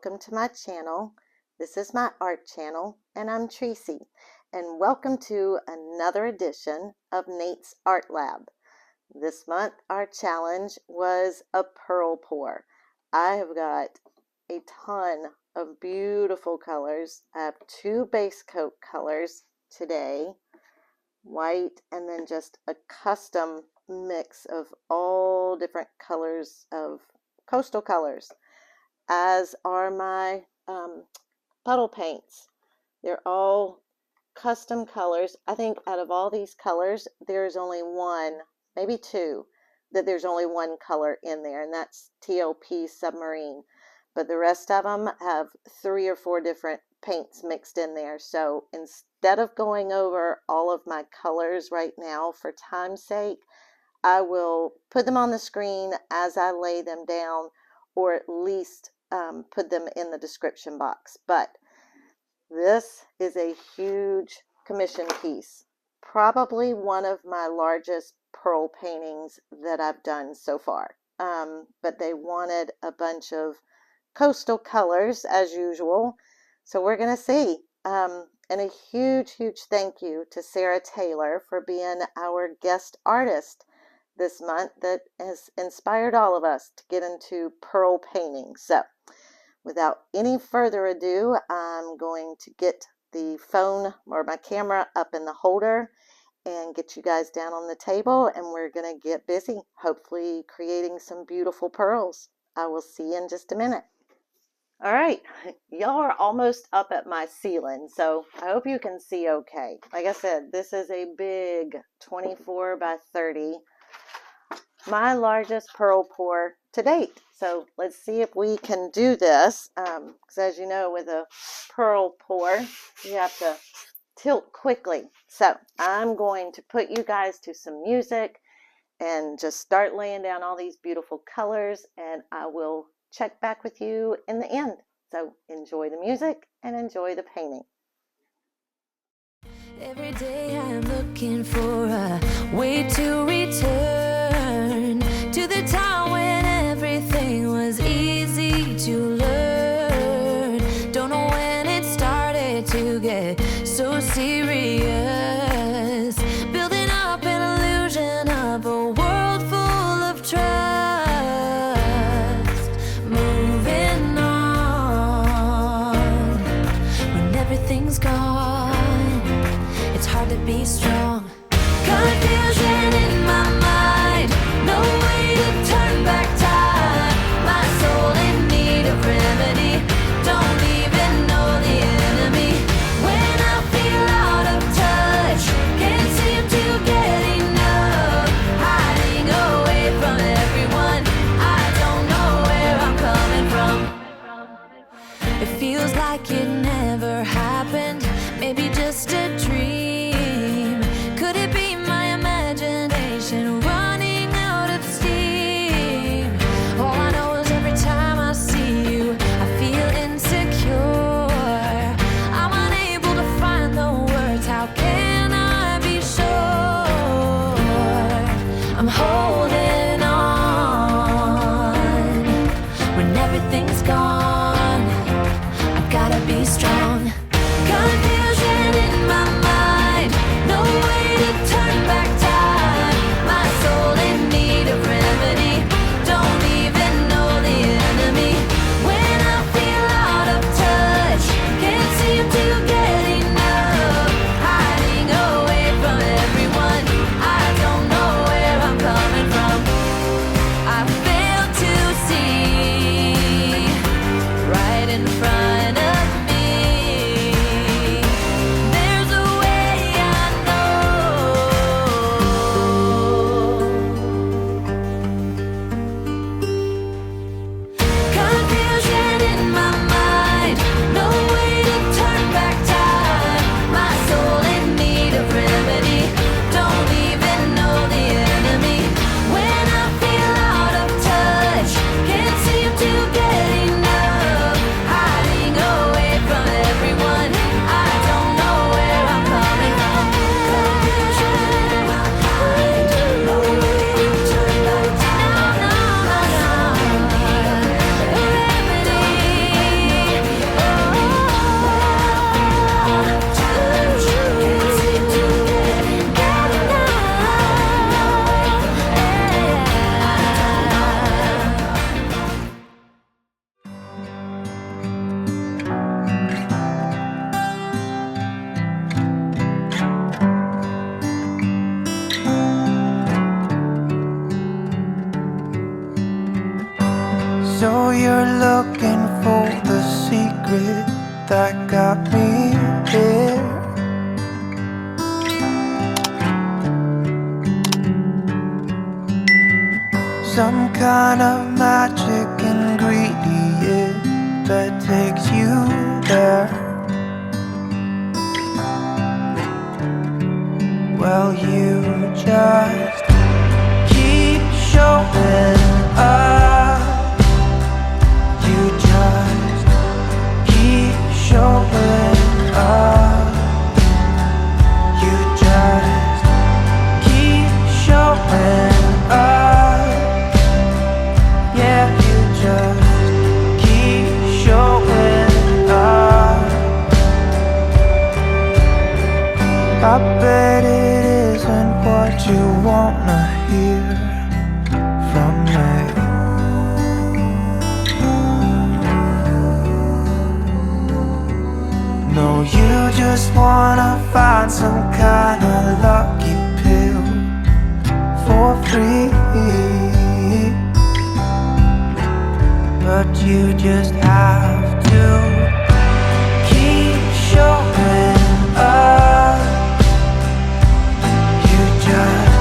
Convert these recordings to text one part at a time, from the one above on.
welcome to my channel. This is my art channel, and I'm Tracy, and welcome to another edition of Nate's Art Lab. This month, our challenge was a pearl pour. I have got a ton of beautiful colors. I have two base coat colors today, white, and then just a custom mix of all different colors of coastal colors, as are my puddle paints. They're all custom colors. I think out of all these colors, there's only one, maybe two, that there's only one color in there, and that's Teal Submarine. But the rest of them have 3 or 4 different paints mixed in there. So instead of going over all of my colors right now for time's sake, I will put them on the screen as I lay them down, or at least put them in the description box. But this is a huge commission piece, probably one of my largest pearl paintings that I've done so far. But they wanted a bunch of coastal colors as usual, so we're gonna see. And a huge thank you to Sarah Taylor for being our guest artist this month, that has inspired all of us to get into pearl painting. So without any further ado, I'm going to get the phone or my camera up in the holder and get you guys down on the table, and we're gonna get busy, hopefully creating some beautiful pearls. I will see you in just a minute. All right, y'all are almost up at my ceiling, so I hope you can see okay. Like I said, this is a big 24 by 30, my largest pearl pour to date. So let's see if we can do this, because as you know, with a pearl pour, you have to tilt quickly. So I'm going to put you guys to some music and just start laying down all these beautiful colors, and I will check back with you in the end. So enjoy the music and enjoy the painting. Every day I'm looking for a way to return to the time when everything was easy to learn. Don't know when it started to get so serious, building up an illusion of a world full of trust. Moving on when everything's gone, it's hard to be strong. Confusion in my mind, no way to turn back time. My soul in need of remedy, don't even know the enemy. When I feel out of touch, can't seem to get enough, hiding away from everyone, I don't know where I'm coming from. It feels like it never happened, maybe just a dream. Could it be my imagination running out of steam? All I know is every time I see you, I feel insecure. I'm unable to find the words, how can I be sure? I'm holding on when everything's gone. I gotta be strong. Confusion in my you're looking for the secret that got me here. Some kind of magic ingredient that takes you there. Well, you just keep showing up. You just keep showing up. You just keep showing up. Yeah, you just keep showing up. I bet it isn't what you wanna hear from me. No, you just wanna find some kind of lucky pill for free. But you just have to keep showing up. You just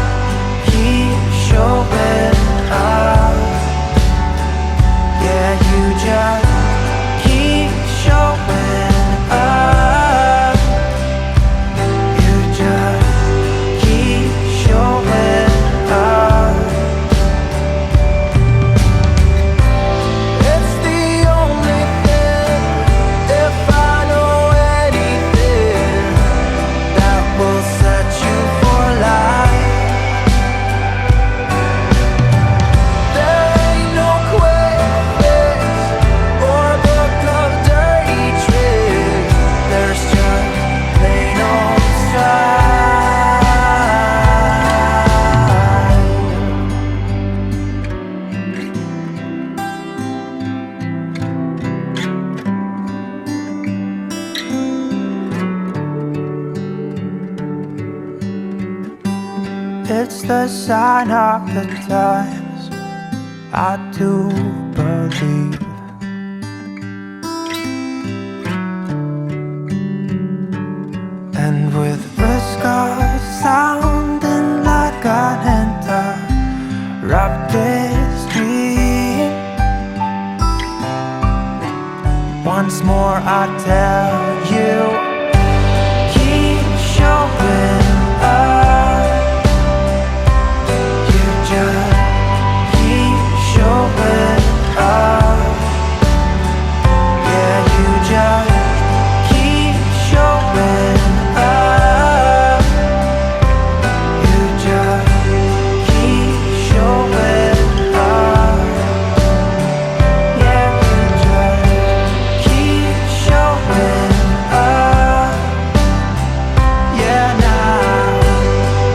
keep showing up. Yeah, you just keep showing up. You just keep showing up. It's the only thing, if I know anything, that will set you for life. There ain't no quick fix or book of dirty tricks. There's just plain old strife. It's the sign of the times, I do believe. And with risk of sounding like an interrupted dream, once more I tell you, keep showing up. You just keep showing up. Yeah, you just keep showing up. You just keep showing up. Yeah, you just keep showing up. Yeah, now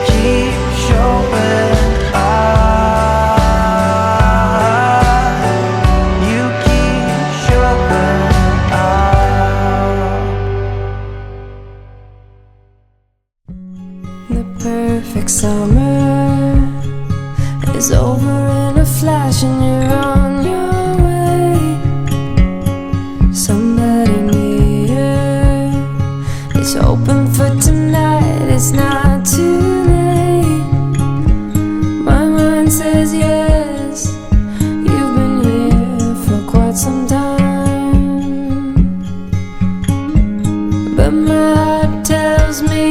keep showing up. You keep showing up. The perfect summer is over in a flash and you're on your way. Somebody near is open for tonight, it's not too late. My mind says yes, you've been here for quite some time. But my heart tells me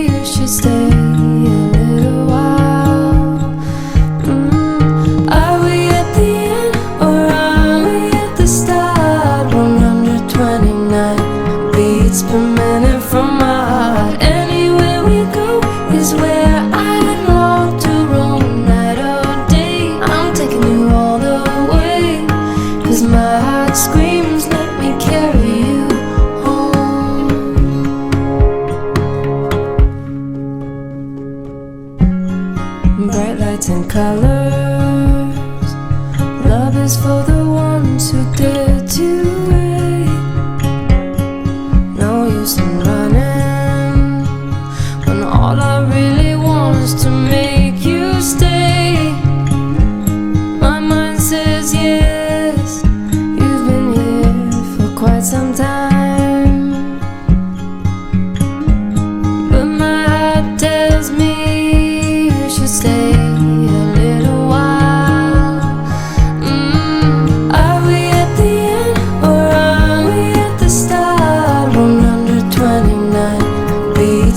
you should stay a little while. Are we at the end or are we at the start? 129 beats per minute from my heart. Anywhere we go is where I'd long to roam. Night or day, I'm taking you all the way. 'Cause my heart screams, let me carry you home. Bright lights and colors, love is for the ones who dare to wait. No use in running when all I really want is to make you stay. My mind says yes,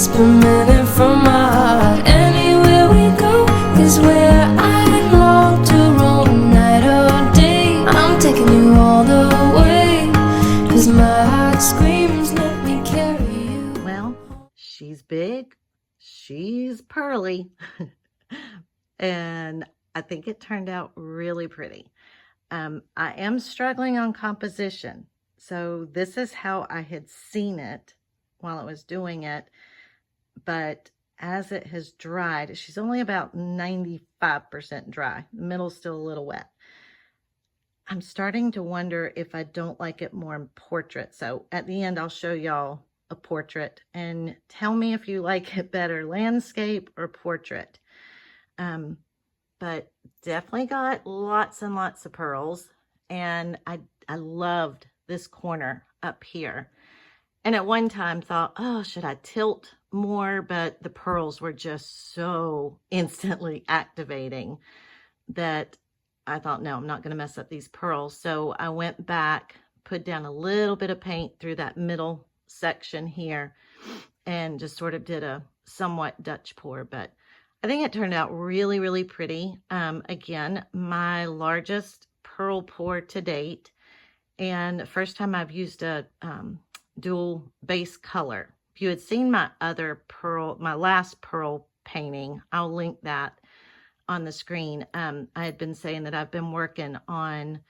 beats per minute from my heart. Anywhere we go is where I long to roam. Night or day, I'm taking you all the way, 'cause my heart screams, let me carry you. Well, she's big, she's pearly, and I think it turned out really pretty. I am struggling on composition, so this is how I had seen it while I was doing it, but as it has dried, she's only about 95% dry. The middle's still a little wet. I'm starting to wonder if I don't like it more in portrait. So at the end, I'll show y'all a portrait and tell me if you like it better, landscape or portrait. But definitely got lots and lots of pearls. And I loved this corner up here. And at one time thought, oh, should I tilt more? But the pearls were just so instantly activating that I thought, no, I'm not going to mess up these pearls. So I went back, put down a little bit of paint through that middle section here, and just sort of did a somewhat Dutch pour. But I think it turned out really, really pretty. Again, my largest pearl pour to date, and first time I've used a dual base color. If you had seen my other pearl, my last pearl painting, I'll link that on the screen. I had been saying that I've been working on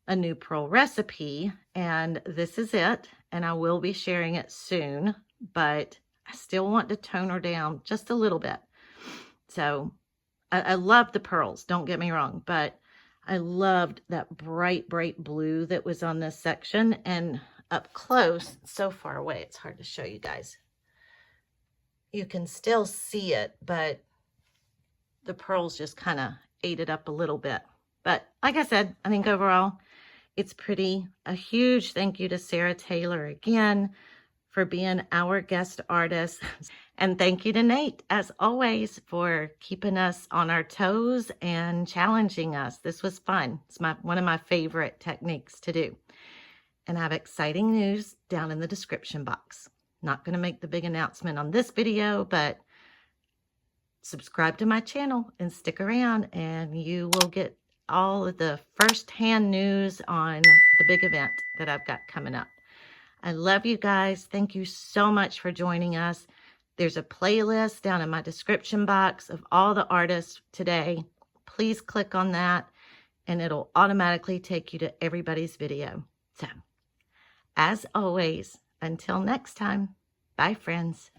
a new pearl recipe, and this is it, and I will be sharing it soon, but I still want to tone her down just a little bit. So I love the pearls, don't get me wrong, but I loved that bright, bright blue that was on this section. And up close, so far away, it's hard to show you guys. You can still see it, but the pearls just kind of ate it up a little bit. But like I said, I think overall it's pretty. A huge thank you to Sarah Taylor again for being our guest artist. And thank you to Nate, as always, for keeping us on our toes and challenging us. This was fun. It's one of my favorite techniques to do. And I have exciting news down in the description box. Not going to make the big announcement on this video, but subscribe to my channel and stick around, and you will get all of the first-hand news on the big event that I've got coming up. I love you guys. Thank you so much for joining us. There's a playlist down in my description box of all the artists today. Please click on that, and it'll automatically take you to everybody's video. So, as always, until next time, bye, friends.